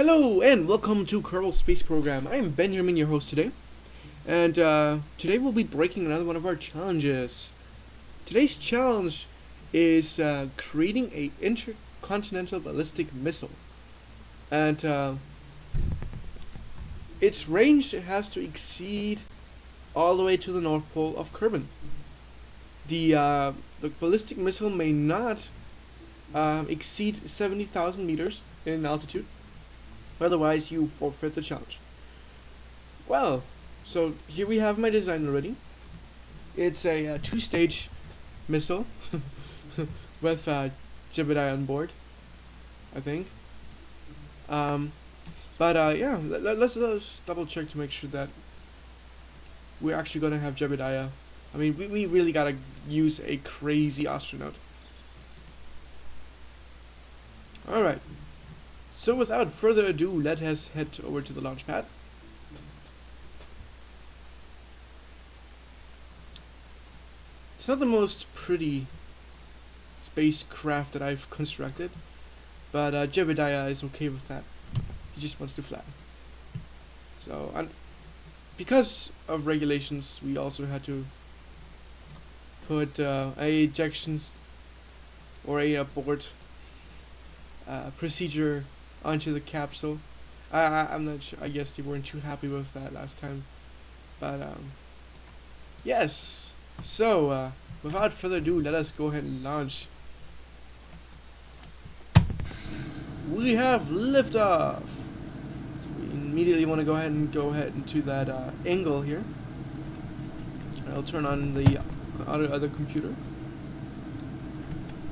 Hello and welcome to Kerbal Space Program. I am Benjamin, your host today, and today we'll be breaking another one of our challenges. Today's challenge is creating a intercontinental ballistic missile, and its range has to exceed all the way to the North Pole of Kerbin. The ballistic missile may not exceed 70,000 meters in altitude. Otherwise, you forfeit the challenge. Well, so here we have my design already. It's a two-stage missile with Jebediah on board, I think. Yeah, let's double check to make sure that we're actually gonna have Jebediah. I mean, we really gotta use a crazy astronaut. All right. So without further ado, let us head over to the launch pad. It's not the most pretty spacecraft that I've constructed, but Jebediah is okay with that. He just wants to fly. So, and because of regulations, we also had to put a ejections or a abort procedure onto the capsule. I'm not sure. I guess they weren't too happy with that last time, but yes. So without further ado, let us go ahead and launch. We have liftoff. We immediately want to go ahead into that angle here. I'll turn on the other computer,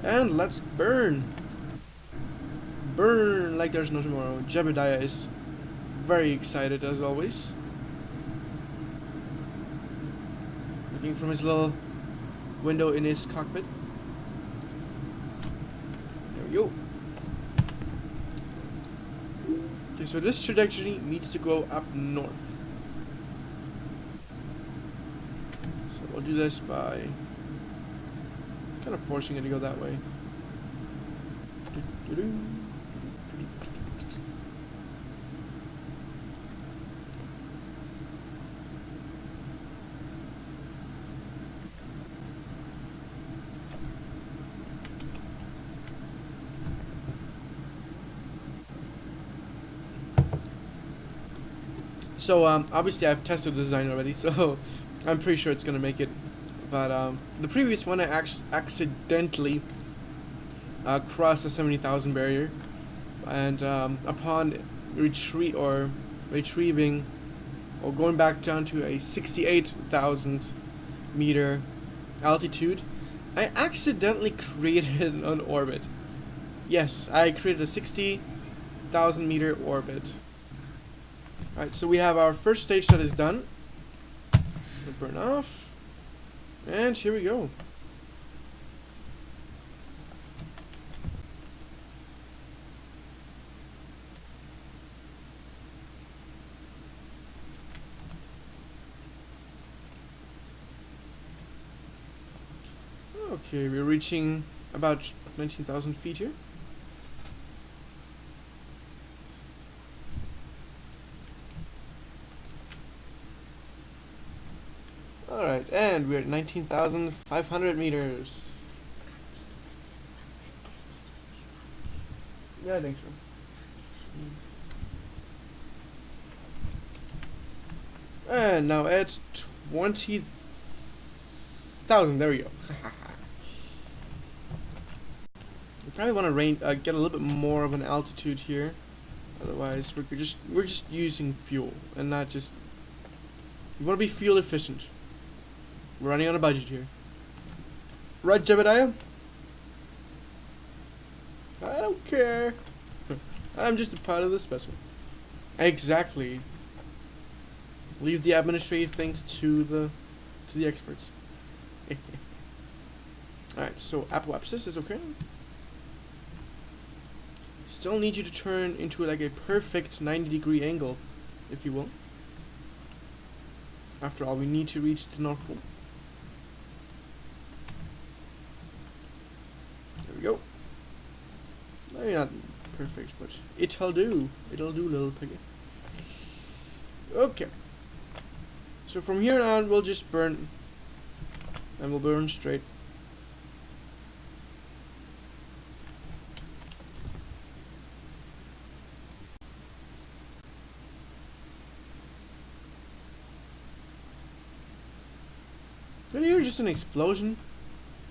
and let's burn. Burn like there's no tomorrow. Jebediah is very excited as always. Looking from his little window in his cockpit. There we go. Okay, so this trajectory needs to go up north. So we'll do this by kind of forcing it to go that way. So obviously I've tested the design already, so I'm pretty sure it's gonna make it. But the previous one I accidentally crossed the 70,000 barrier, and upon retrieving or going back down to a 68,000 meter altitude, I accidentally created an orbit. Yes, I created a 60,000 meter orbit. Alright, so we have our first stage that is done. We'll burn off. And here we go. Okay, we're reaching about 19,000 feet here. Alright, and we're at 19,500 meters. Yeah, I think so. And now at 20,000, there we go. We probably want to get a little bit more of an altitude here. Otherwise, we're just using fuel and not just. We want to be fuel efficient. We're running on a budget here. Right, Jebediah? I don't care. I'm just a part of the special. Exactly. Leave the administrative things to the experts. Alright, so apoapsis is okay. Still need you to turn into like a perfect 90-degree angle, if you will. After all, we need to reach the North Pole. There we go. No, you're not perfect, but it'll do. It'll do, little piggy. Okay. So from here on, we'll just burn, and we'll burn straight. Did you hear just an explosion?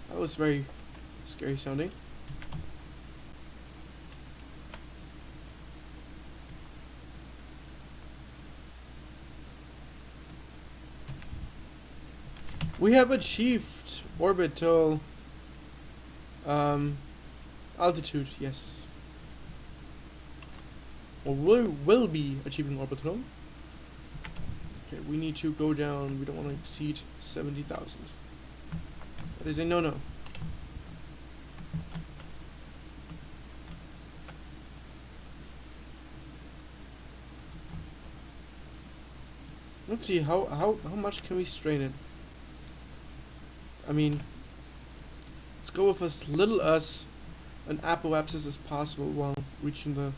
That was very scary sounding. We have achieved orbital altitude, yes. Or will be achieving orbital. Okay, we need to go down. We don't want to exceed 70,000. That is a no-no. Let's see, how much can we strain it? I mean, let's go with as little as an apoapsis as possible while reaching the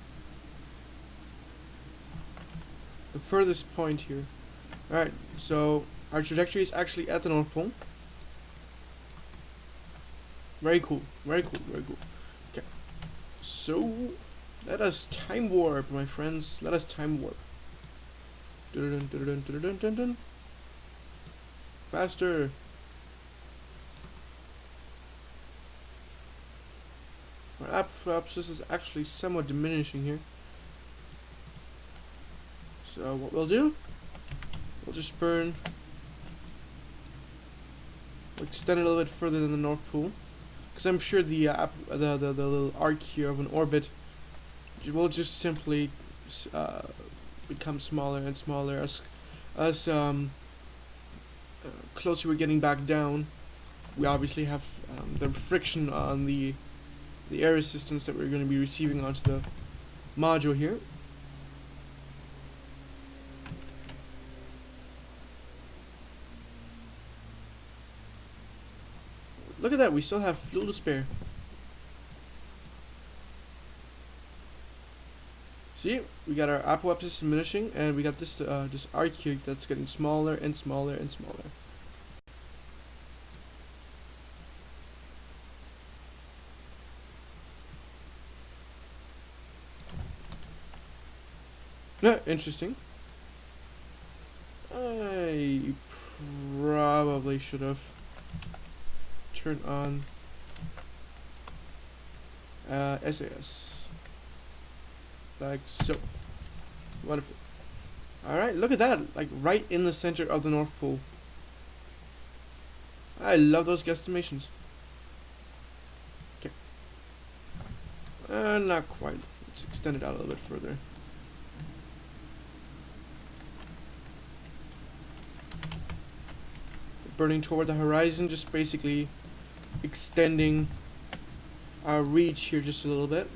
furthest point here. Alright, so our trajectory is actually at the North Pole. Very cool, very cool, very cool. Okay, so let us time warp, my friends. Let us time warp. Dun, dun, dun, dun, dun, dun, dun. Faster. Our apoapsis is actually somewhat diminishing here. So what we'll do, we'll just burn. We'll extend it a little bit further than the North Pole, because I'm sure the little arc here of an orbit will just simply become smaller and smaller as closer we're getting back down. We obviously have the friction on the air resistance that we're going to be receiving onto the module here. Look at that, we still have fuel to spare. See, we got our apoapsis diminishing, and we got this arc here that's getting smaller and smaller and smaller. Yeah, interesting. I probably should have turned on SAS. Like so. Wonderful. Alright, look at that. Like right in the center of the North Pole. I love those guesstimations. Okay. Not quite. Let's extend it out a little bit further. Burning toward the horizon, just basically extending our reach here just a little bit.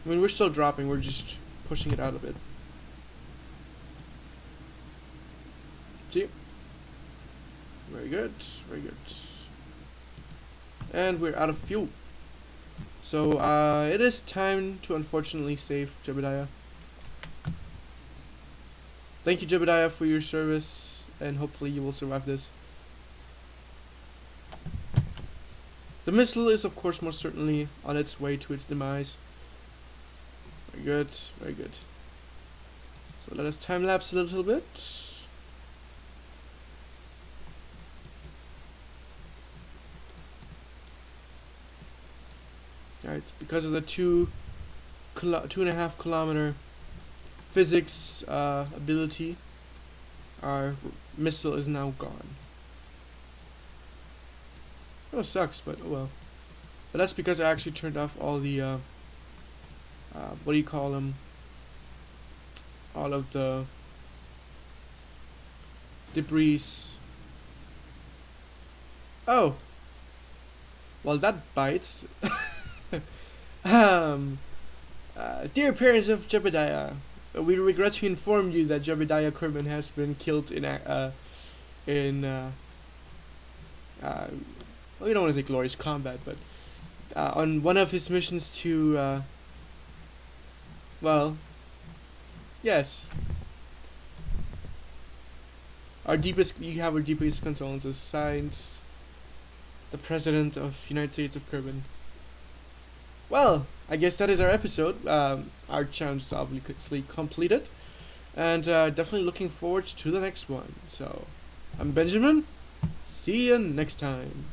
I mean, we're still dropping, we're just pushing it out a bit. See? Very good, very good. And we're out of fuel. So, it is time to unfortunately save Jebediah. Thank you, Jebediah, for your service, and hopefully you will survive this. The missile is, of course, most certainly on its way to its demise. Very good, very good. So let us time lapse a little bit. Alright, because of the 2.5 kilometer physics ability, our missile is now gone. Oh, sucks, but oh well. But that's because I actually turned off all the what do you call them? All of the debris. Oh, well, that bites. Dear parents of Jebediah, we regret to inform you that Jebediah Kerman has been killed well, we don't want to say glorious combat, but on one of his missions to Well, yes. You have our deepest condolences. Signed, the President of United States of Caribbean. Well, I guess that is our episode. Our challenge is obviously completed, and definitely looking forward to the next one. So, I'm Benjamin. See you next time.